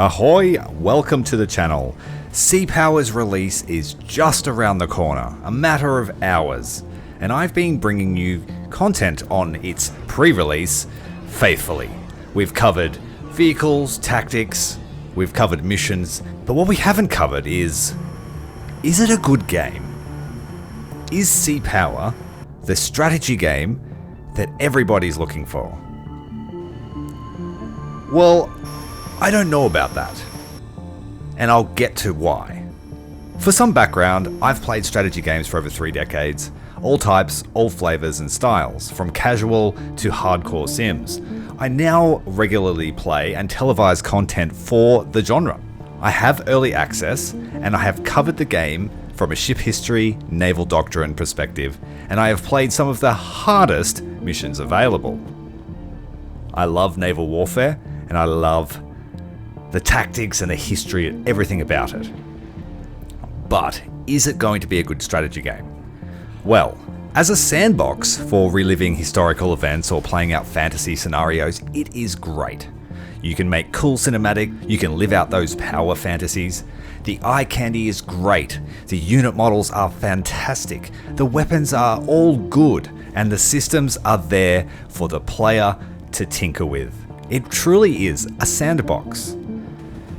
Ahoy, welcome to the channel. Sea Power's release is just around the corner, a matter of hours, and I've been bringing you content on its pre-release faithfully. We've covered vehicles, tactics, we've covered missions, but what we haven't covered is it a good game? Is Sea Power the strategy game that everybody's looking for? Well, I don't know about that, and I'll get to why. For some background, I've played strategy games for over 3 decades, all types, all flavors and styles, from casual to hardcore sims. I now regularly play and televise content for the genre. I have early access, and I have covered the game from a ship history, naval doctrine perspective, and I have played some of the hardest missions available. I love naval warfare, and I love the tactics and the history and everything about it. But is it going to be a good strategy game? Well, as a sandbox for reliving historical events or playing out fantasy scenarios, it is great. You can make cool cinematic, you can live out those power fantasies. The eye candy is great, the unit models are fantastic, the weapons are all good, and the systems are there for the player to tinker with. It truly is a sandbox.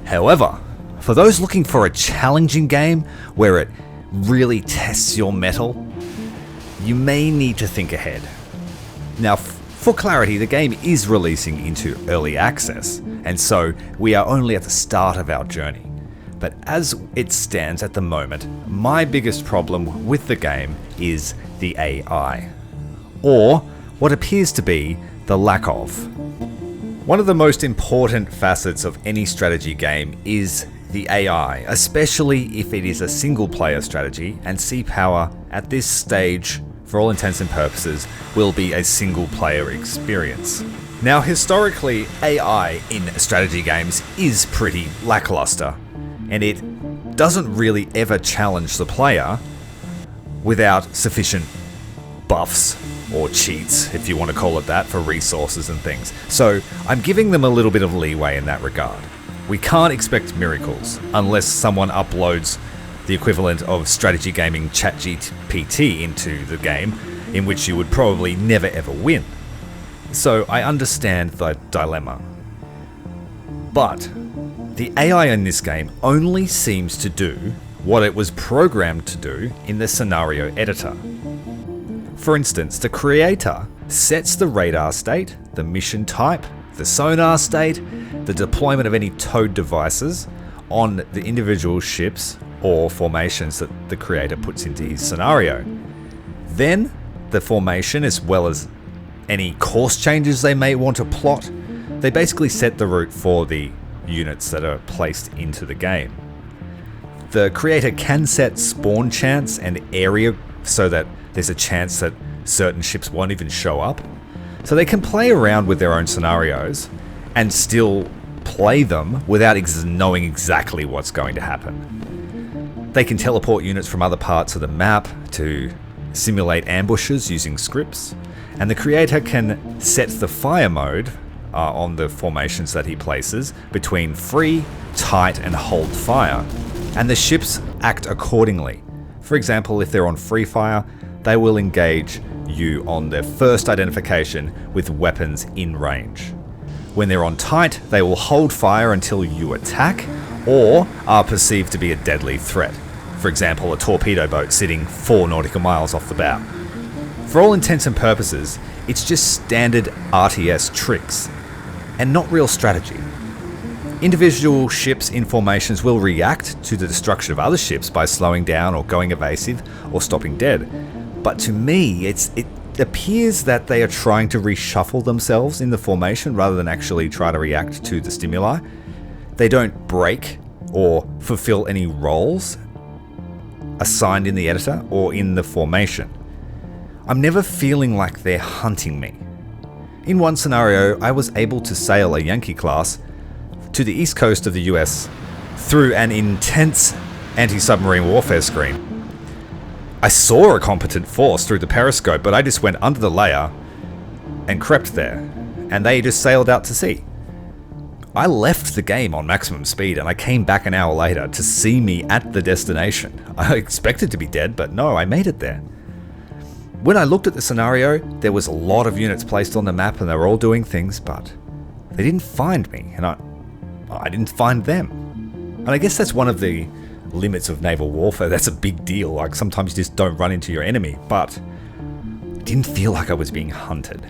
However, for those looking for a challenging game where it really tests your mettle, you may need to think ahead. Now, for clarity, the game is releasing into early access, and so we are only at the start of our journey. But as it stands at the moment, my biggest problem with the game is the AI, or what appears to be the lack of. One of the most important facets of any strategy game is the AI, especially if it is a single player strategy, and Sea Power at this stage, for all intents and purposes, will be a single player experience. Now, historically, AI in strategy games is pretty lackluster, and it doesn't really ever challenge the player without sufficient buffs or cheats, if you want to call it that, for resources and things. So I'm giving them a little bit of leeway in that regard. We can't expect miracles unless someone uploads the equivalent of strategy gaming ChatGPT into the game, in which you would probably never ever win. So I understand the dilemma. But the AI in this game only seems to do what it was programmed to do in the scenario editor. For instance, the creator sets the radar state, the mission type, the sonar state, the deployment of any towed devices on the individual ships or formations that the creator puts into his scenario. Then, the formation, as well as any course changes they may want to plot, they basically set the route for the units that are placed into the game. The creator can set spawn chance and area so that there's a chance that certain ships won't even show up. So they can play around with their own scenarios and still play them without knowing exactly what's going to happen. They can teleport units from other parts of the map to simulate ambushes using scripts, and the creator can set the fire mode on the formations that he places between free, tight, and hold fire, and the ships act accordingly. For example, if they're on free fire, they will engage you on their first identification with weapons in range. When they're on tight, they will hold fire until you attack or are perceived to be a deadly threat. For example, a torpedo boat sitting 4 nautical miles off the bow. For all intents and purposes, it's just standard RTS tricks and not real strategy. Individual ships in formations will react to the destruction of other ships by slowing down or going evasive or stopping dead. But to me, it appears that they are trying to reshuffle themselves in the formation rather than actually try to react to the stimuli. They don't break or fulfill any roles assigned in the editor or in the formation. I'm never feeling like they're hunting me. In one scenario, I was able to sail a Yankee class to the east coast of the US through an intense anti-submarine warfare screen. I saw a competent force through the periscope, but I just went under the layer and crept there, and they just sailed out to sea. I left the game on maximum speed and I came back an hour later to see me at the destination. I expected to be dead, but no, I made it there. When I looked at the scenario, there was a lot of units placed on the map and they were all doing things, but they didn't find me and I didn't find them. And I guess that's one of the limits of naval warfare. That's a big deal. Like sometimes you just don't run into your enemy, but it didn't feel like I was being hunted.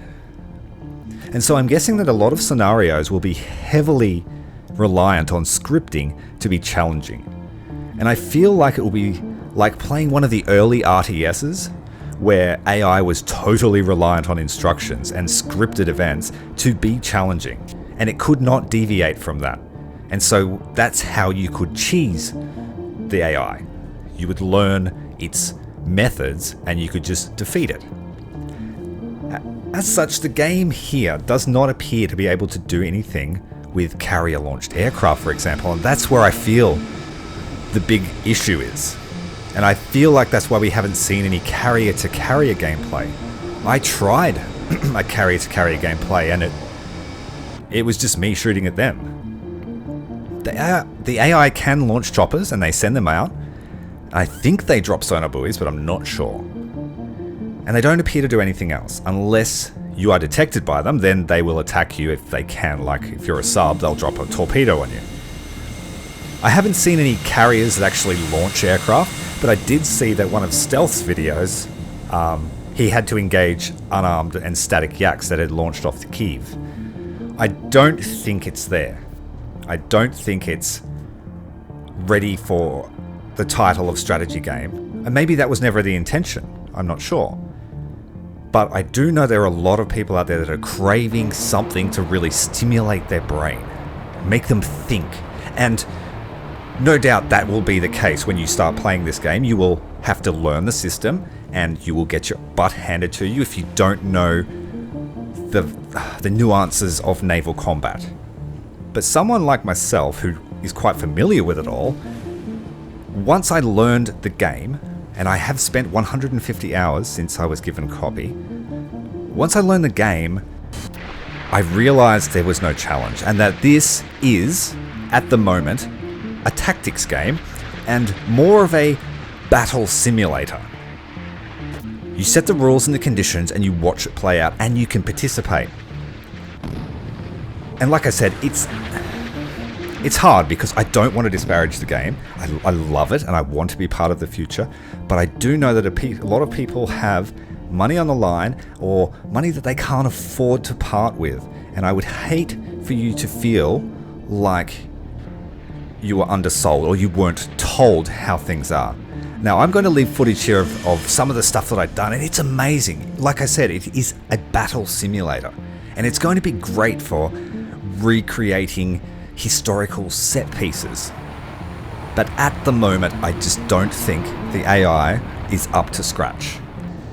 And so I'm guessing that a lot of scenarios will be heavily reliant on scripting to be challenging. And I feel like it will be like playing one of the early RTSs where AI was totally reliant on instructions and scripted events to be challenging, and it could not deviate from that. And so that's how you could cheese the AI. You would learn its methods and you could just defeat it. As such, the game here does not appear to be able to do anything with carrier-launched aircraft, for example, and that's where I feel the big issue is. And I feel like that's why we haven't seen any carrier-to-carrier gameplay. I tried a carrier-to-carrier gameplay and it was just me shooting at them. The AI can launch choppers and they send them out. I think they drop sonar buoys, but I'm not sure. And they don't appear to do anything else. Unless you are detected by them, then they will attack you if they can. Like if you're a sub, they'll drop a torpedo on you. I haven't seen any carriers that actually launch aircraft, but I did see that one of Stealth's videos, he had to engage unarmed and static yaks that had launched off the Kyiv. I don't think it's there. I don't think it's ready for the title of strategy game. And maybe that was never the intention. I'm not sure. But I do know there are a lot of people out there that are craving something to really stimulate their brain, make them think. And no doubt that will be the case when you start playing this game. You will have to learn the system and you will get your butt handed to you if you don't know the nuances of naval combat. But someone like myself who is quite familiar with it all, once I learned the game, and I have spent 150 hours since I was given copy, once I learned the game, I realized there was no challenge and that this is, at the moment, a tactics game and more of a battle simulator. You set the rules and the conditions and you watch it play out and you can participate. And like I said, it's hard because I don't want to disparage the game. I love it and I want to be part of the future, but I do know that a lot of people have money on the line or money that they can't afford to part with. And I would hate for you to feel like you were undersold or you weren't told how things are. Now, I'm going to leave footage here of some of the stuff that I've done, and it's amazing. Like I said, it is a battle simulator, and it's going to be great for recreating historical set pieces. But at the moment, I just don't think the AI is up to scratch.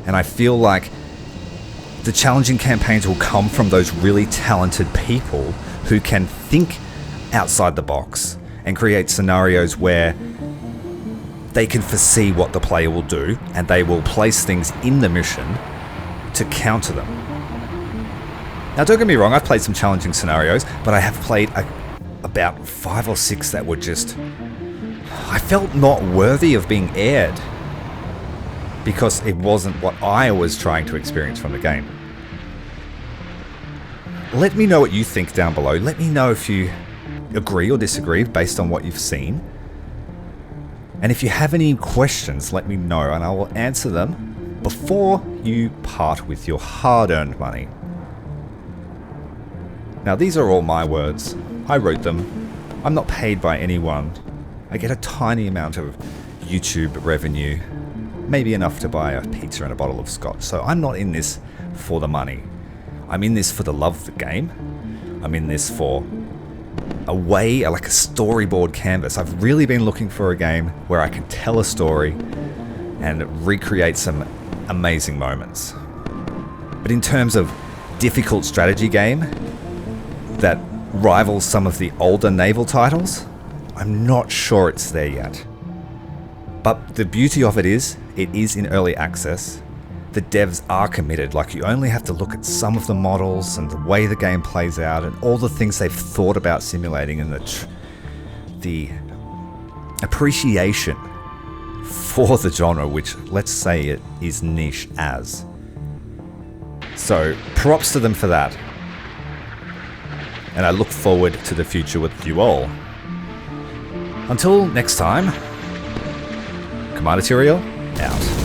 And I feel like the challenging campaigns will come from those really talented people who can think outside the box and create scenarios where they can foresee what the player will do and they will place things in the mission to counter them. Now, don't get me wrong, I've played some challenging scenarios, but I have played about 5 or 6 that were just... I felt not worthy of being aired because it wasn't what I was trying to experience from the game. Let me know what you think down below. Let me know if you agree or disagree based on what you've seen. And if you have any questions, let me know and I will answer them before you part with your hard-earned money. Now, these are all my words. I wrote them. I'm not paid by anyone. I get a tiny amount of YouTube revenue, maybe enough to buy a pizza and a bottle of scotch. So I'm not in this for the money. I'm in this for the love of the game. I'm in this for like a storyboard canvas. I've really been looking for a game where I can tell a story and recreate some amazing moments. But in terms of difficult strategy game that rivals some of the older naval titles, I'm not sure it's there yet. But the beauty of it is in early access. the devs are committed. Like, you only have to look at some of the models and the way the game plays out and all the things they've thought about simulating, and the appreciation for the genre, which, let's say, it is niche as. So props to them for that. And I look forward to the future with you all. Until next time, Commander Tyrael, out.